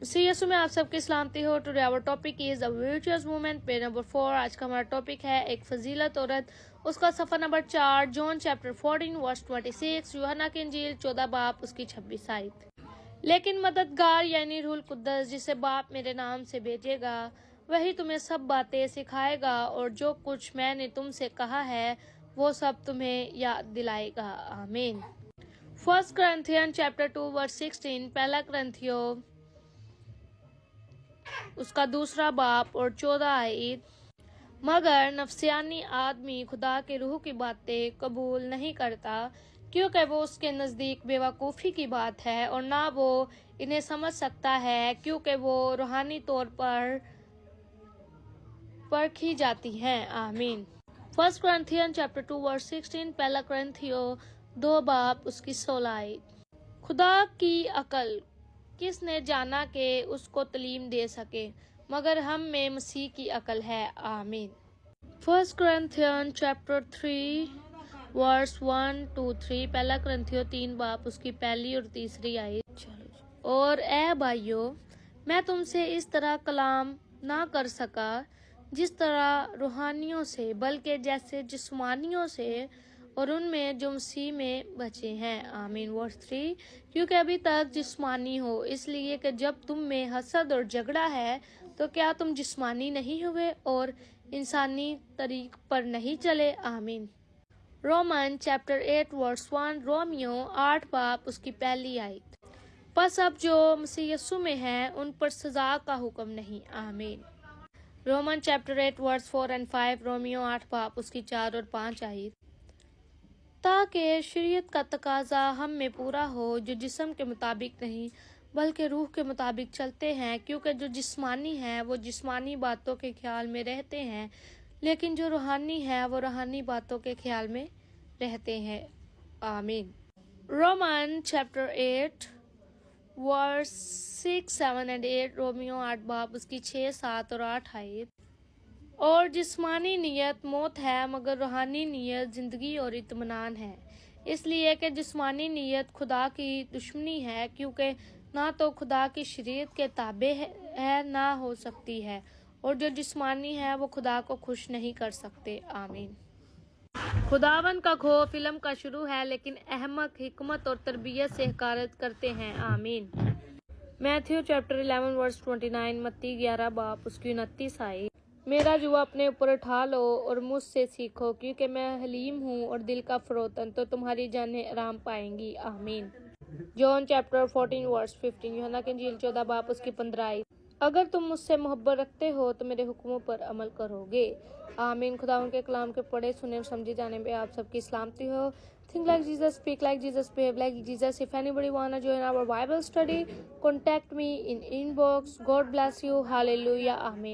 सी यसु में आप सबकी सलामती हो। Today our topic is a virtuous woman, page number 4। आज का हमारा टॉपिक है एक फजीलत औरत, उसका सफ़र नंबर 4, जॉन चैप्टर 14 वर्स 26, यूहन्ना की इंजील 14 बाब उसकी 26 आयत। लेकिन मददगार यानी रूहुल कुद्दस जिसे बाप मेरे नाम से भेजेगा, वही तुम्हें सब बातें सिखाएगा और जो कुछ मैंने तुमसे कहा है वो सब तुम्हें याद दिलाएगा। आमीन। 1 Corinthians चैप्टर 2 वर्स 16, पहला ग्रंथियों उसका दूसरा बाप और 14 आयत। मगर नफसियानी आदमी खुदा के रूह की बातें कबूल नहीं करता, क्योंकि वो उसके नज़दीक बेवकूफ़ी की बात है और ना वो इन्हें समझ सकता है, क्योंकि वो रूहानी तौर पर परखी जाती हैं। आमीन। 1 Corinthians चैप्टर 2 वर्स 16, पहला ग्रंथियों 2 बाप उसकी 16 आयत। खुदा की अकल किसने जाना कि उसको तलीम दे सके, मगर हम में मसीह की अकल है। आमीन। 1 Corinthians चैप्टर 3 वर्स 1 to 3, पहला ग्रंथियों 3 बाप उसकी पहली और तीसरी आयत। और ए भाइयों, मैं तुमसे इस तरह कलाम ना कर सका जिस तरह रूहानियों से, बल्कि जैसे जिस्मानियों से, और उनमें जो मसीह में बचे हैं। आमीन। वर्स 3, क्योंकि अभी तक जिस्मानी हो, इसलिए कि जब तुम में हसद और झगड़ा है तो क्या तुम जिस्मानी नहीं हुए और इंसानी तरीक पर नहीं चले। आमीन। रोमन चैप्टर 8 वर्स 1, रोमियो 8 बाप उसकी पहली आयत। बस अब जो मसीह यीशु में है उन पर सजा का हुक्म नहीं। आमीन। रोमन चैप्टर 8 वर्स 4 and 5, रोमियो 8 बाप उसकी 4 और 5 आयत। ताकि शरीयत का तकाजा हम में पूरा हो, जो जिस्म के मुताबिक नहीं बल्कि रूह के मुताबिक चलते हैं, क्योंकि जो जिस्मानी हैं वो जिस्मानी बातों के ख्याल में रहते हैं, लेकिन जो रूहानी है वो रूहानी बातों के ख्याल में रहते हैं। आमीन। रोमन चैप्टर 8 वर्स 6, 7 and 8, रोमियो 8 बाप उसकी 6, 7 और 8 आयत। और जिस्मानी नियत मौत है, मगर रूहानी नियत जिंदगी और इत्मीनान है, इसलिए कि जिस्मानी नियत खुदा की दुश्मनी है, क्योंकि ना तो खुदा की शरीयत के ताबे है ना हो सकती है, और जो जिस्मानी है वो खुदा को खुश नहीं कर सकते। आमीन। खुदावन का खौफ इल्म का शुरू है, लेकिन अहमक हिकमत और तरबियत से हकारत करते हैं। आमीन। मैथ्यू चैप्टर 11 वर्स 29, मत्ती 11 बाप उसकी 29 आयत। मेरा जुआ अपने ऊपर उठा लो और मुझसे सीखो, क्योंकि मैं हलीम हूँ और दिल का फरोतन, तो तुम्हारी जानें आराम पाएंगी। आमीन। जॉन चैप्टर 14 वर्स 15, यूहन्ना की इंजील 14 बाप उसकी 15 आयत। अगर तुम मुझसे मोहब्बत रखते हो तो मेरे हुक्मों पर अमल करोगे। आमीन। खुदा के कलाम के पढ़े सुने और समझे जाने पे आप सबकी सलामती हो। Think like Jesus, speak like Jesus, behave like Jesus. If anybody wanna join our Bible study, contact me in inbox. God bless you. Hallelujah. Amen.